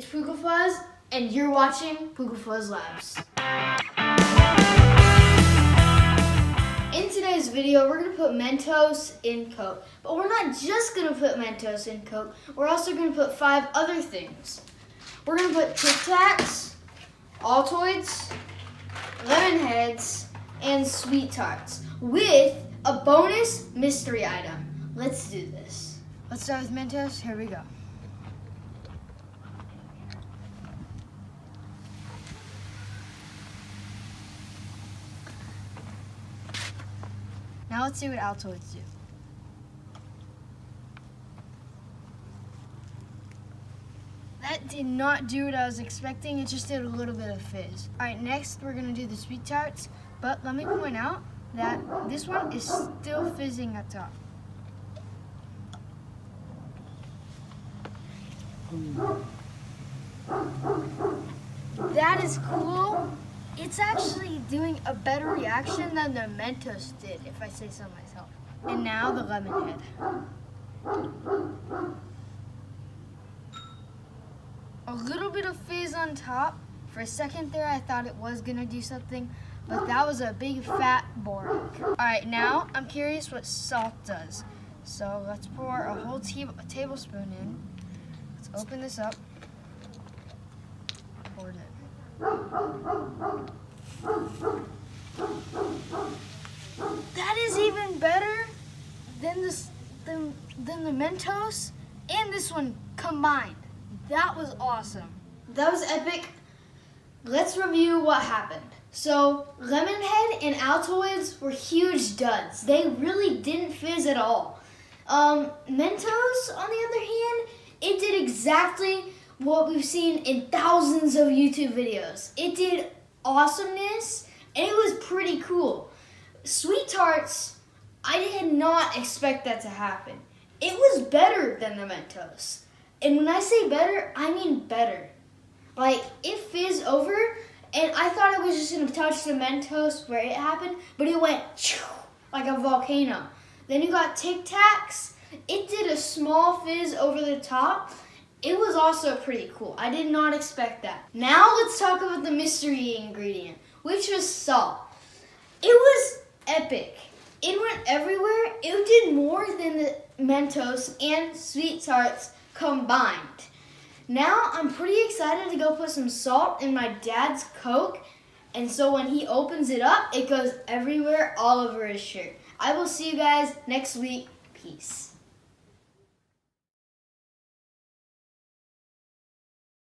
It's PoogleFuzz, and you're watching PoogleFuzz Labs. In today's video, we're going to put Mentos in Coke. But we're not just going to put Mentos in Coke. We're also going to put 5 other things. We're going to put Tic Tacs, Altoids, Lemon Heads, and Sweet Tarts with a bonus mystery item. Let's do this. Let's start with Mentos. Here we go. Now let's see what Altoids do. That did not do what I was expecting. It just did a little bit of fizz. All right, next we're gonna do the Sweet Tarts, but let me point out that this one is still fizzing at top. That is cool. It's actually doing a better reaction than the Mentos did, if I say so myself. And now the Lemon Head. A little bit of fizz on top. For a second there, I thought it was gonna do something, but that was a big fat boring. All right, now I'm curious what salt does. So let's pour a whole tablespoon in. Let's open this up. Poured it. That is even better than the Mentos and this one combined. That was awesome. That was epic. Let's review what happened. So Lemonhead and Altoids were huge duds. They really didn't fizz at all. Mentos, on the other hand, it did exactly what we've seen in thousands of YouTube videos. It did awesomeness, and it was pretty cool. Sweet Tarts, I did not expect that to happen. It was better than the Mentos. And when I say better, I mean better. Like, it fizzed over, and I thought it was just gonna touch the Mentos where it happened, but it went like a volcano. Then you got Tic Tacs. It did a small fizz over the top. It was also pretty cool. I did not expect that. Now let's talk about the mystery ingredient, which was salt. It was epic. It went everywhere. It did more than the Mentos and Sweet Tarts combined. Now I'm pretty excited to go put some salt in my dad's Coke, and so when he opens it up, it goes everywhere, all over his shirt. I will see you guys next week. Peace.